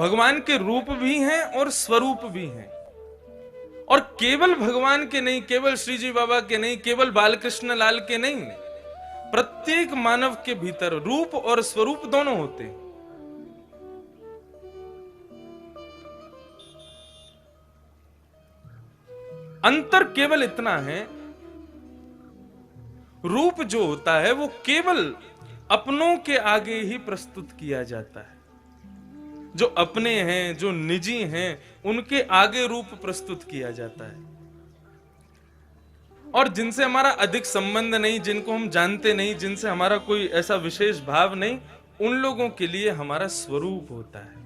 भगवान के रूप भी हैं और स्वरूप भी हैं। और केवल भगवान के नहीं, केवल श्री जी बाबा के नहीं, केवल बालकृष्ण लाल के नहीं, प्रत्येक मानव के भीतर रूप और स्वरूप दोनों होते हैं। अंतर केवल इतना है, रूप जो होता है वो केवल अपनों के आगे ही प्रस्तुत किया जाता है। जो अपने हैं, जो निजी हैं, उनके आगे रूप प्रस्तुत किया जाता है। और जिनसे हमारा अधिक संबंध नहीं, जिनको हम जानते नहीं, जिनसे हमारा कोई ऐसा विशेष भाव नहीं, उन लोगों के लिए हमारा स्वरूप होता है।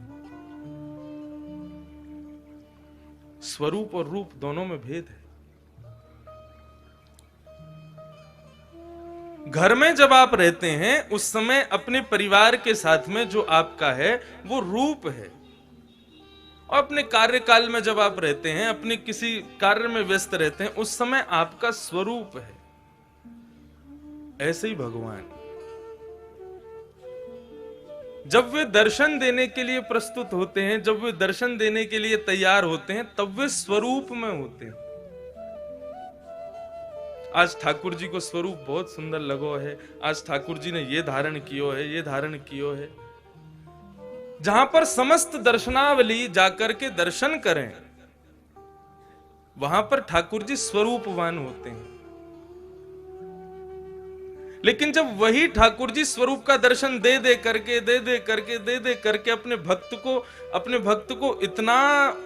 स्वरूप और रूप दोनों में भेद है। घर में जब आप रहते हैं उस समय अपने परिवार के साथ में जो आपका है वो रूप है, और अपने कार्यकाल में जब आप रहते हैं, अपने किसी कार्य में व्यस्त रहते हैं, उस समय आपका स्वरूप है। ऐसे ही भगवान जब वे दर्शन देने के लिए प्रस्तुत होते हैं, जब वे दर्शन देने के लिए तैयार होते हैं, तब वे स्वरूप में होते हैं। आज ठाकुर जी को स्वरूप बहुत सुंदर लगो है, आज ठाकुर जी ने ये धारण कियो है, ये धारण कियो है। जहां पर समस्त दर्शनावली जाकर के दर्शन करें, वहां पर ठाकुर जी स्वरूपवान होते हैं। लेकिन जब वही ठाकुर जी स्वरूप का दर्शन दे दे करके अपने भक्त को इतना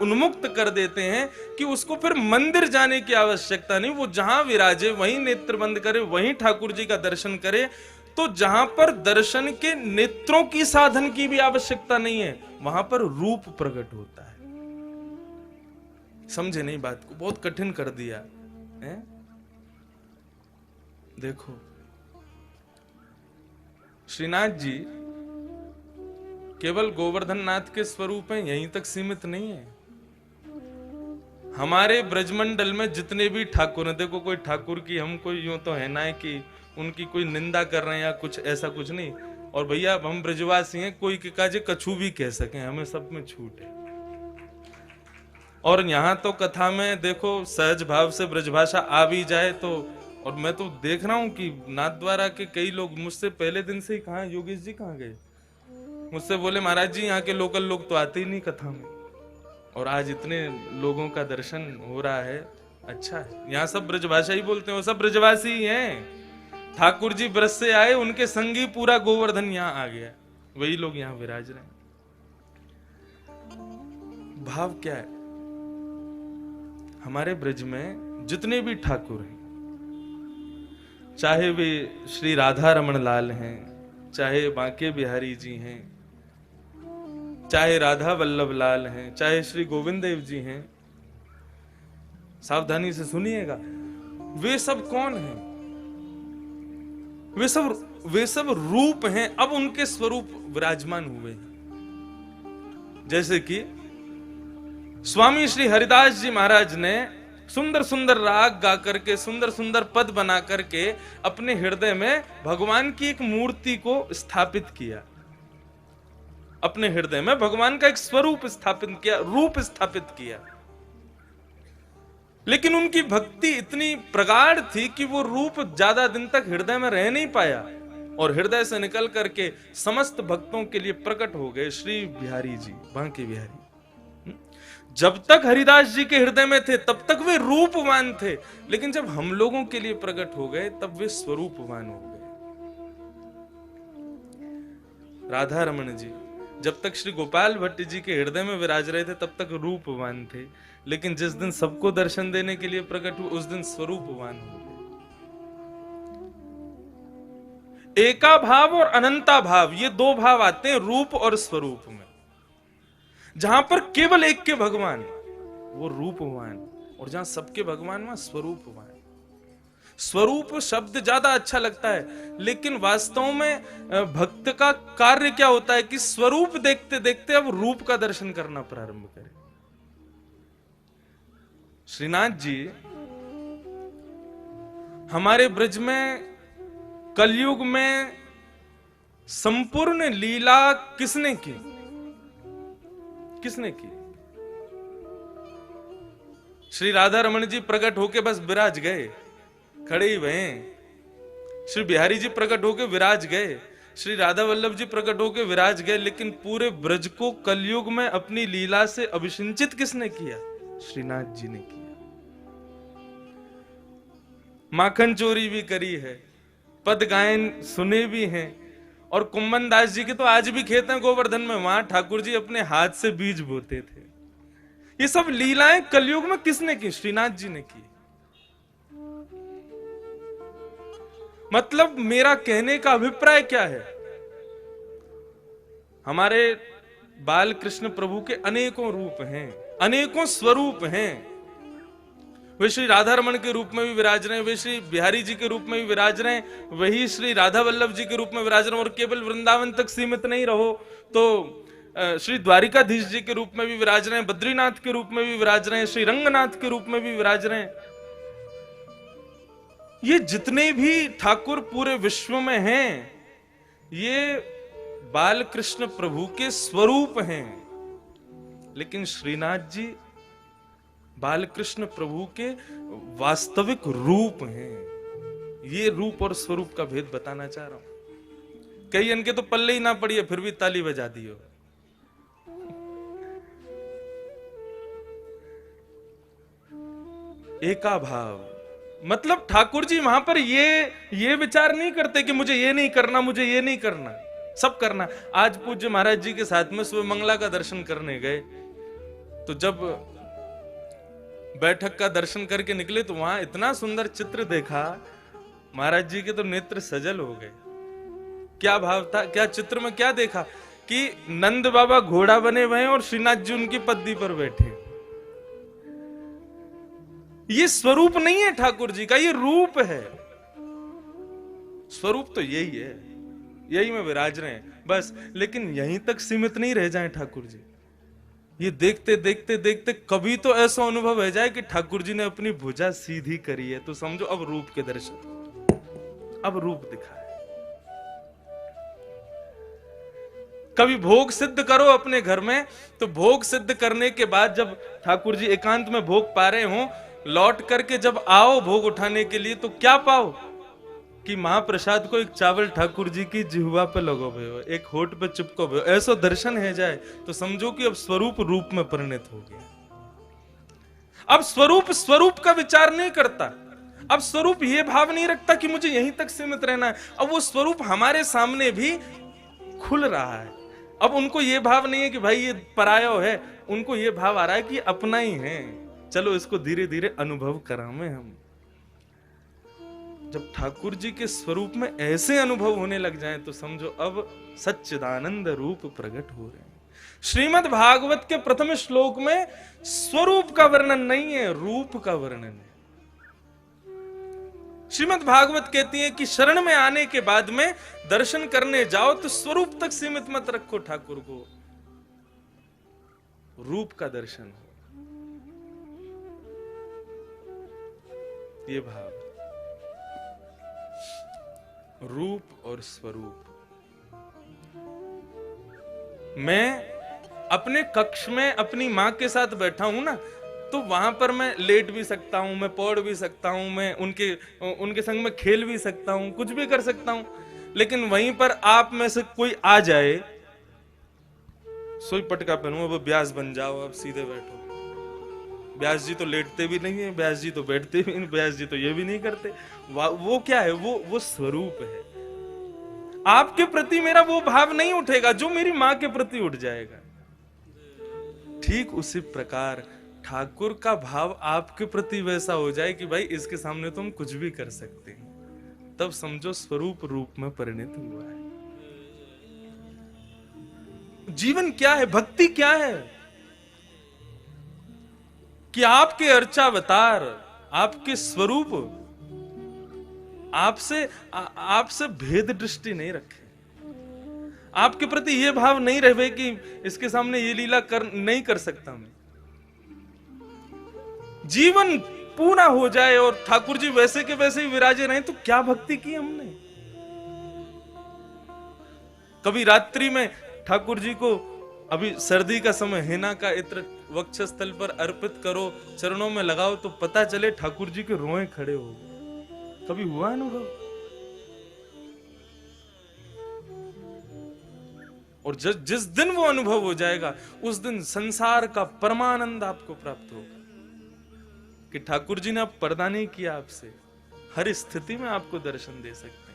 उन्मुक्त कर देते हैं कि उसको फिर मंदिर जाने की आवश्यकता नहीं, वो जहां विराजे वहीं नेत्र बंद करे, वहीं ठाकुर जी का दर्शन करे। तो जहां पर दर्शन के नेत्रों की साधन की भी आवश्यकता नहीं है, वहां पर रूप प्रकट होता है। समझे नहीं बात को? बहुत कठिन कर दिया है? देखो, श्रीनाथ जी केवल गोवर्धन नाथ के स्वरूप हैं, यहीं तक सीमित नहीं है। हमारे ब्रजमंडल में जितने भी ठाकुर हैं, देखो कोई ठाकुर की हम कोई यूं तो है ना है कि उनकी कोई निंदा कर रहे हैं या कुछ ऐसा कुछ नहीं। और भैया हम ब्रजवासी हैं, कोई के काजे कछु भी कह सकें, हमें सब में छूट है। और यहां तो कथा में देखो सहज भाव से ब्रजभाषा आ भी जाए तो, और मैं तो देख रहा हूं कि नाथद्वारा के कई लोग मुझसे पहले दिन से ही, कहा योगेश जी कहाँ गए, मुझसे बोले महाराज जी यहाँ के लोकल लोग तो आते ही नहीं कथा में, और आज इतने लोगों का दर्शन हो रहा है। अच्छा है, यहाँ सब ब्रजभाषा ही बोलते हैं, वो सब ब्रजवासी ही हैं। ठाकुर जी ब्रज से आए, उनके संगी पूरा गोवर्धन यहाँ आ गया, वही लोग यहाँ विराज रहे हैं। भाव क्या है? हमारे ब्रज में जितने भी ठाकुर हैं, चाहे वे श्री राधा रमन लाल हैं, चाहे बांके बिहारी जी हैं, चाहे राधा वल्लभ लाल हैं, चाहे श्री गोविंद देव जी हैं, सावधानी से सुनिएगा, वे सब कौन हैं? वे सब रूप हैं। अब उनके स्वरूप विराजमान हुए। जैसे कि स्वामी श्री हरिदास जी महाराज ने सुंदर सुंदर राग गा करके, सुंदर सुंदर पद बना करके अपने हृदय में भगवान की एक मूर्ति को स्थापित किया। अपने हृदय में भगवान का एक स्वरूप स्थापित किया, रूप स्थापित किया। लेकिन उनकी भक्ति इतनी प्रगाढ़ थी कि वो रूप ज्यादा दिन तक हृदय में रह नहीं पाया, और हृदय से निकल करके समस्त भक्तों के लिए प्रकट हो गए श्री बिहारी जी, बांके बिहारी। जब तक हरिदास जी के हृदय में थे तब तक वे रूपवान थे, लेकिन जब हम लोगों के लिए प्रकट हो गए तब वे स्वरूपवान हो गए। राधा रमन जी जब तक श्री गोपाल भट्ट जी के हृदय में विराज रहे थे तब तक रूपवान थे, लेकिन जिस दिन सबको दर्शन देने के लिए प्रकट हुए उस दिन स्वरूपवान हो गए। एका भाव और अनंता भाव, ये दो भाव आते हैं रूप और स्वरूप में। जहां पर केवल एक के भगवान वो रूपवान, और जहां सबके भगवान वहां स्वरूपवान। स्वरूप शब्द ज्यादा अच्छा लगता है, लेकिन वास्तव में भक्त का कार्य क्या होता है कि स्वरूप देखते देखते अब रूप का दर्शन करना प्रारंभ करें। श्रीनाथ जी हमारे ब्रज में कलयुग में संपूर्ण लीला किसने की? किसने की? श्री राधा रमन जी प्रकट होके बस विराज गए, खड़े ही हुए। श्री बिहारी जी प्रकट होके विराज गए, श्री राधा वल्लभ जी प्रकट होके विराज गए, लेकिन पूरे ब्रज को कलयुग में अपनी लीला से अभिषिंचित किसने किया? श्रीनाथ जी ने किया। माखन चोरी भी करी है, पद गायन सुने भी हैं, और कुंभन दास जी के तो आज भी खेत हैं गोवर्धन में, वहां ठाकुर जी अपने हाथ से बीज बोते थे। ये सब लीलाएं कलयुग में किसने की? श्रीनाथ जी ने की। मतलब मेरा कहने का अभिप्राय क्या है? हमारे बाल कृष्ण प्रभु के अनेकों रूप हैं, अनेकों स्वरूप हैं। वे श्री राधा रमन के रूप में भी विराज रहे हैं, वे श्री बिहारी जी के रूप में भी विराज रहे हैं, वही श्री राधा वल्लभ जी के रूप में विराज रहे हैं। और केवल वृंदावन तक सीमित नहीं रहो तो श्री द्वारिकाधीश जी के रूप में भी विराज रहे हैं, बद्रीनाथ के रूप में भी विराज रहे हैं, श्री रंगनाथ के रूप में भी विराज रहे हैं। ये जितने भी ठाकुर पूरे विश्व में हैं, ये बाल कृष्ण प्रभु के स्वरूप हैं। लेकिन श्रीनाथ जी बाल कृष्ण प्रभु के वास्तविक रूप हैं। ये रूप और स्वरूप का भेद बताना चाह रहा हूं। कई इनके तो पल्ले ही ना पड़ी, फिर भी ताली बजा दी हो। एका भाव मतलब ठाकुर जी वहां पर ये विचार नहीं करते कि मुझे ये नहीं करना, मुझे ये नहीं करना, सब करना। आज पूज्य महाराज जी के साथ में सुबह मंगला का दर्शन करने गए, तो जब बैठक का दर्शन करके निकले तो वहां इतना सुंदर चित्र देखा, महाराज जी के तो नेत्र सजल हो गए। क्या भाव था, क्या चित्र में क्या देखा कि नंद बाबा घोड़ा बने हुए हैं और श्रीनाथ जी उनकी पद्दी पर बैठे। ये स्वरूप नहीं है ठाकुर जी का, ये रूप है। स्वरूप तो यही है, यही में विराज रहे हैं बस। लेकिन यहीं तक सीमित नहीं रह जाएं ठाकुर जी। ये देखते देखते देखते कभी तो ऐसा अनुभव हो जाए कि ठाकुर जी ने अपनी भुजा सीधी करी है, तो समझो अब रूप के दर्शन, अब रूप दिखा है। कभी भोग सिद्ध करो अपने घर में, तो भोग सिद्ध करने के बाद जब ठाकुर जी एकांत में भोग पा रहे हो, लौट करके जब आओ भोग उठाने के लिए, तो क्या पाओ कि महाप्रसाद को एक चावल ठाकुर जी की जिह्वा पे लगो भयो, एक होठ पे चिपको भयो, ऐसा दर्शन है जाए तो समझो कि अब स्वरूप रूप में परिणत हो गया। अब स्वरूप स्वरूप का विचार नहीं करता, अब स्वरूप ये भाव नहीं रखता कि मुझे यहीं तक सीमित रहना है। अब वो स्वरूप हमारे सामने भी खुल रहा है। अब उनको ये भाव नहीं है कि भाई ये पराया है, उनको ये भाव आ रहा है कि अपना ही है, चलो इसको धीरे धीरे अनुभव कराएं हम। जब ठाकुर जी के स्वरूप में ऐसे अनुभव होने लग जाएं, तो समझो अब सच्चिदानंद रूप प्रकट हो रहे हैं। श्रीमद् भागवत के प्रथम श्लोक में स्वरूप का वर्णन नहीं है, रूप का वर्णन है। श्रीमद् भागवत कहती है कि शरण में आने के बाद में दर्शन करने जाओ तो स्वरूप तक सीमित मत रखो ठाकुर को, रूप का दर्शन हो। ये भाव, रूप और स्वरूप। मैं अपने कक्ष में अपनी मां के साथ बैठा हूं ना, तो वहां पर मैं लेट भी सकता हूं, मैं पौड़ भी सकता हूं, मैं उनके संग में खेल भी सकता हूं, कुछ भी कर सकता हूं। लेकिन वहीं पर आप में से कोई आ जाए, सोई पटका पहनो, अब ब्यास बन जाओ, अब सीधे बैठो। व्यास जी तो लेटते भी नहीं है, व्यास जी तो बैठते भी नहीं, व्यास जी तो ये भी नहीं करते। वो क्या है, वो स्वरूप है। आपके प्रति मेरा वो भाव नहीं उठेगा जो मेरी मां के प्रति उठ जाएगा। ठीक उसी प्रकार ठाकुर का भाव आपके प्रति वैसा हो जाए कि भाई इसके सामने तो हम कुछ भी कर सकते हैं, तब समझो स्वरूप रूप में परिणत हुआ है। जीवन क्या है, भक्ति क्या है कि आपके अर्चावतार, आपके स्वरूप आपसे भेद दृष्टि नहीं रखे, आपके प्रति यह भाव नहीं रहे कि इसके सामने ये लीला नहीं कर सकता मैं। जीवन पूरा हो जाए और ठाकुर जी वैसे के वैसे ही विराजे रहे, तो क्या भक्ति की हमने। कभी रात्रि में ठाकुर जी को अभी सर्दी का समय, हेना का इत्र वक्षस्थल पर अर्पित करो, चरणों में लगाओ, तो पता चले ठाकुर जी के रोए खड़े हो गए। कभी हुआ अनुभव? और जिस दिन वो अनुभव हो जाएगा, उस दिन संसार का परमानंद आपको प्राप्त होगा कि ठाकुर जी ने अब पर्दा नहीं किया आपसे, हर स्थिति में आपको दर्शन दे सकते।